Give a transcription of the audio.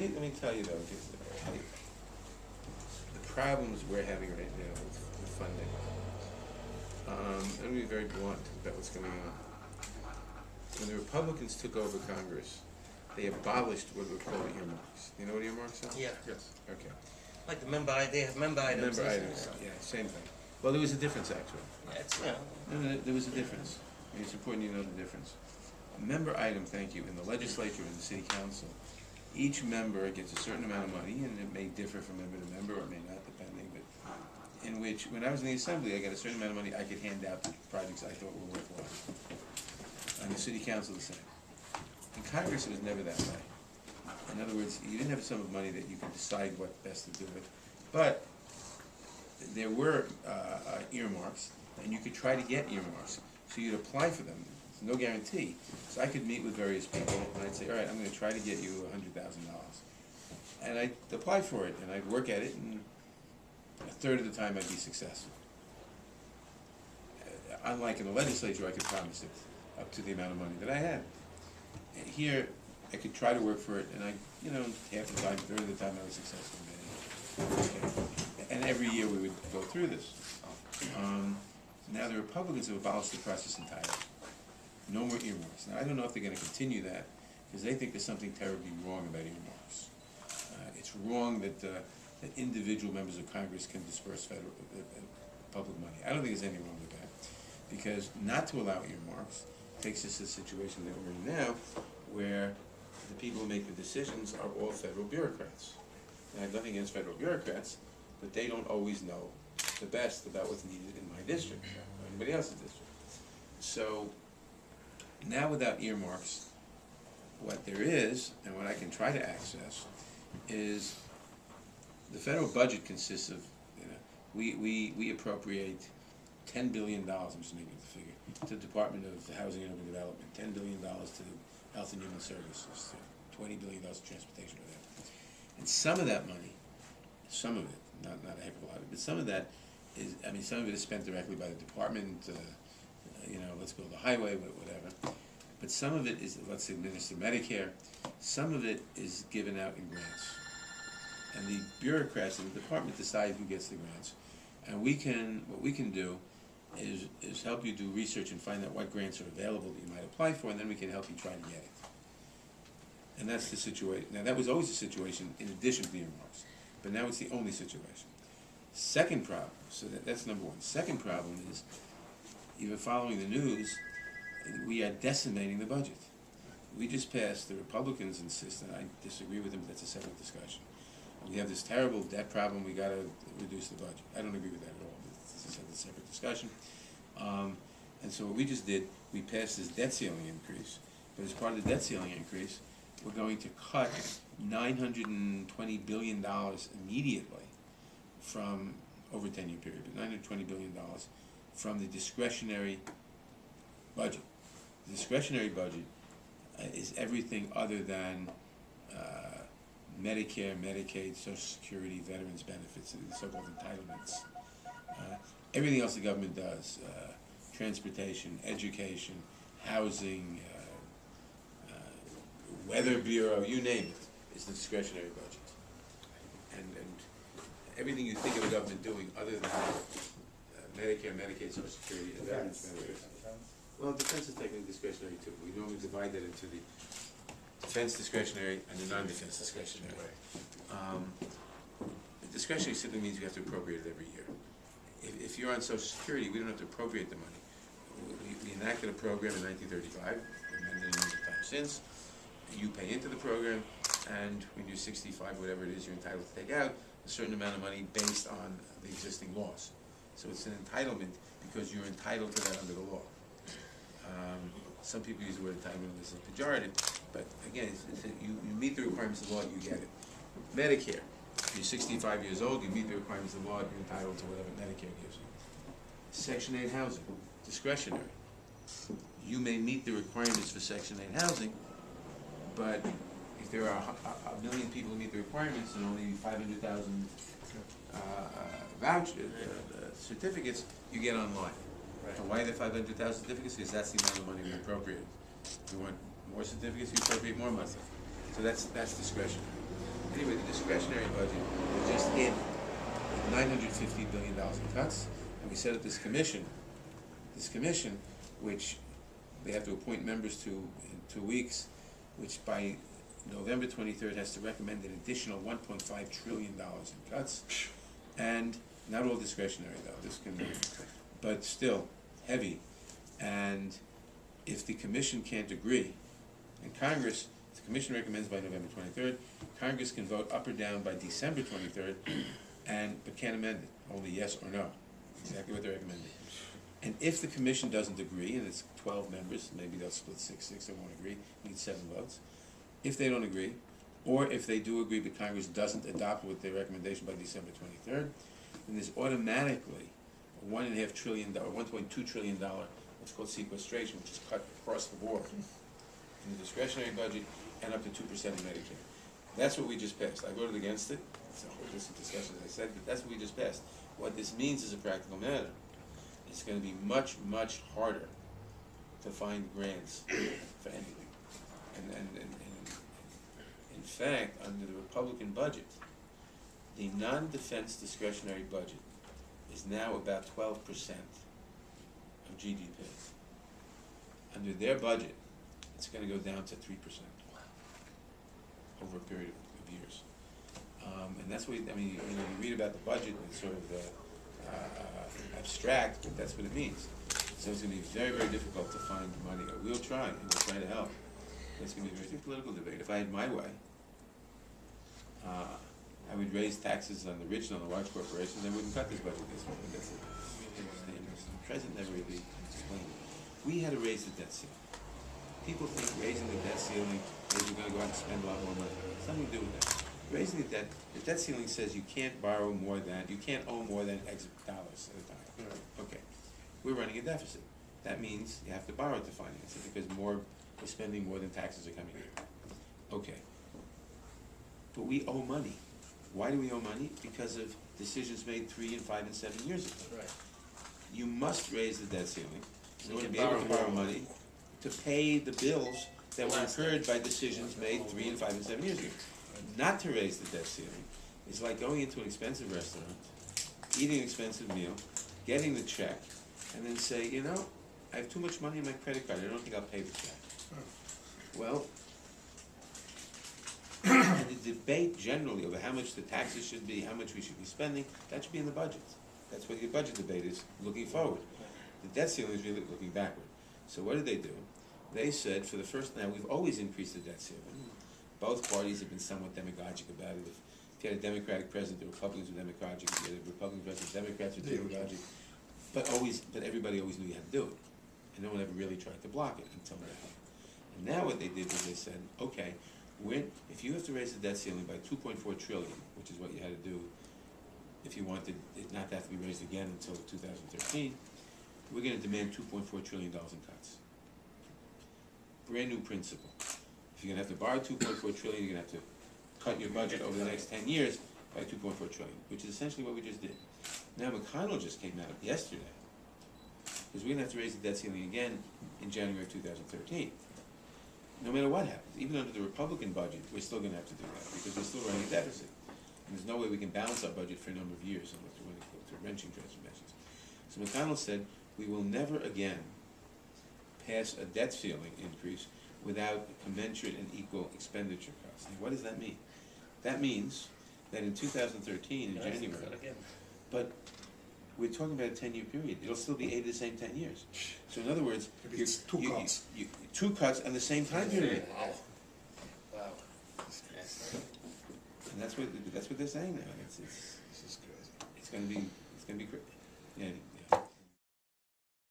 let me tell you though, the problems we're having right now with funding. I'm going to be very blunt about what's going on. When the Republicans took over Congress, they abolished what were called earmarks. Do you know what earmarks are? Yeah. Yes. Okay. Like the they have member items. Member items, yeah, same thing. Well, there was a difference actually. Yeah, it's, you know. No, there was a difference. I mean, it's important you know the difference. A member item, thank you, in the legislature and the city council, each member gets a certain amount of money, and it may differ from member to member, or it may not, depending, but in which, when I was in the assembly, I got a certain amount of money I could hand out to projects I thought were worthwhile. And the city council the same. In Congress, it was never that way. In other words, you didn't have a sum of money that you could decide what best to do with, but there were earmarks, and you could try to get earmarks. So you'd apply for them. There's no guarantee. So I could meet with various people, and I'd say, all right, I'm going to try to get you $100,000. And I'd apply for it, and I'd work at it, and a third of the time I'd be successful. Unlike in the legislature, I could promise it up to the amount of money that I had. And here, I could try to work for it, and half the time, third of the time I was successful in getting it. Okay. And every year we would go through this. Now the Republicans have abolished the process entirely. No more earmarks. Now I don't know if they're going to continue that, because they think there's something terribly wrong about earmarks. It's wrong that individual members of Congress can disperse federal public money. I don't think there's anything wrong with that, because not to allow earmarks takes us to a situation that we're in now, where the people who make the decisions are all federal bureaucrats. And I have nothing against federal bureaucrats, but they don't always know the best about what's needed in my district or anybody else's district. So now without earmarks, what there is, and what I can try to access, is the federal budget consists of, we appropriate $10 billion, I'm just making the figure, to the Department of Housing and Urban Development, $10 billion to Health and Human Services, $20 billion to transportation, whatever. And some of that money, some of it, not a heck of a lot of it, but some of that is, some of it is spent directly by the department, let's build a highway, whatever. But some of it is, let's administer Medicare. Some of it is given out in grants. And the bureaucrats in the department decide who gets the grants. And what we can do is help you do research and find out what grants are available that you might apply for, and then we can help you try to get it. And that's the situation. Now that was always the situation in addition to the earmarks, but now it's the only situation. Second problem, so that's number one. Second problem is, even following the news, we are decimating the budget. We just passed, the Republicans insist, and I disagree with them, but that's a separate discussion. We have this terrible debt problem, we gotta reduce the budget. I don't agree with that at all, but this is a separate discussion. And so what we just did, we passed this debt ceiling increase, but as part of the debt ceiling increase, we're going to cut $920 billion immediately from, over a 10-year period, but $920 billion from the discretionary budget. The discretionary budget is everything other than Medicare, Medicaid, Social Security, veterans benefits, and so-called entitlements. Everything else the government does, transportation, education, housing, weather bureau, you name it, is the discretionary budget. And everything you think of the government doing other than Medicare, Medicaid, Social Security, and veterans benefits. Well, defense is technically discretionary too. We normally divide that into the defense discretionary and the non-defense discretionary. Discretionary simply means we have to appropriate it every year. If you're on Social Security, we don't have to appropriate the money. We enacted a program in 1935, amended it a number of times since. You pay into the program, and when you're 65, whatever it is, you're entitled to take out a certain amount of money based on the existing laws. So it's an entitlement because you're entitled to that under the law. Some people use the word entitlement as a pejorative, but again, you meet the requirements of the law, you get it. Medicare, you're 65 years old, you meet the requirements of the law, you're entitled to whatever Medicare gives you. Section 8 housing, discretionary. You may meet the requirements for Section 8 housing, but if there are a million people who meet the requirements and only 500,000 certificates, you get online. Right. And why the 500,000 certificates? Because that's the amount of money we appropriate. If you want more certificates, you appropriate more money. So that's discretionary. Anyway, the discretionary budget was just in $950 billion in cuts, and we set up this commission, which they have to appoint members to in 2 weeks, which by November 23rd has to recommend an additional $1.5 trillion in cuts, and not all discretionary though, this can be, but still heavy. And if the commission can't agree, and Congress, if the commission recommends by November 23rd, Congress can vote up or down by December 23rd, but can't amend it, only yes or no, exactly what they're recommending. And if the commission doesn't agree, and it's 12 members, maybe they'll split 6-6, they won't agree, need 7 votes. If they don't agree, or if they do agree but Congress doesn't adopt with their recommendation by December 23rd, then there's automatically a $1.5 trillion, $1.2 trillion, what's called sequestration, which is cut across the board in the discretionary budget and up to 2% of Medicare. That's what we just passed. I voted against it. It's a whole list of discussions, as I said, but that's what we just passed. What this means is a practical matter. It's going to be much, much harder to find grants for anything. And in fact, under the Republican budget, the non-defense discretionary budget is now about 12% of GDP. Under their budget, it's going to go down to 3% over a period of years. And that's what, I mean, you read about the budget and it's sort of abstract, but that's what it means. So it's going to be very, very difficult to find money. We'll try, and we'll try to help. It's going to be a very political debate. If I had my way, I would raise taxes on the rich and on the large corporations. I wouldn't cut this budget this way. But that's it. The president never really explained it. We had to raise the debt ceiling. People think raising the debt ceiling means we're going to go out and spend a lot more money. It's nothing to do with that. Raising the debt ceiling says you can't borrow more than, you can't owe more than X dollars at a time. Okay. We're running a deficit. That means you have to borrow to finance it because we're spending more than taxes are coming in. Okay. But we owe money. Why do we owe money? Because of decisions made 3 and 5 and 7 years ago. Right. You must raise the debt ceiling in You order to can be able to borrow borrow more. money to pay the bills that were Last incurred by decisions made 3 and 5 and 7 years ago. Not to raise the debt ceiling is like going into an expensive restaurant, eating an expensive meal, getting the check, and then say, you know, I have too much money in my credit card, I don't think I'll pay the check. Well, and the debate generally over how much the taxes should be, how much we should be spending, that should be in the budget. That's what the budget debate is, looking forward. The debt ceiling is really looking backward. So what did they do? They said, for the first time, we've always increased the debt ceiling. Both parties have been somewhat demagogic about it. If you had a Democratic president, the Republicans were demagogic. If you had a Republican president, the Democrats were demagogic. But everybody always knew you had to do it. And no one ever really tried to block it until now. And now what they did was they said, okay, if you have to raise the debt ceiling by $2.4 trillion, which is what you had to do if you wanted it not to have to be raised again until 2013, we're going to demand $2.4 trillion in cuts. Brand new principle. If you're going to have to borrow $2.4 trillion, you're going to have to cut your budget over the next 10 years by $2.4 trillion, which is essentially what we just did. Now McConnell just came out yesterday, because we're going to have to raise the debt ceiling again in January 2013. No matter what happens, even under the Republican budget, we're still going to have to do that, because we're still running a deficit. And there's no way we can balance our budget for a number of years unless we're going to go to wrenching transformations. So McConnell said, we will never again pass a debt ceiling increase without commensurate and equal expenditure cuts. Now, what does that mean? That means that in 2013, in January, but we're talking about a 10-year period. It'll still be 8 of the same 10 years. So in other words, It's two cuts. 2 cuts on the same time period. Wow. And that's what they're saying now. This is crazy. It's going to be crazy. Yeah.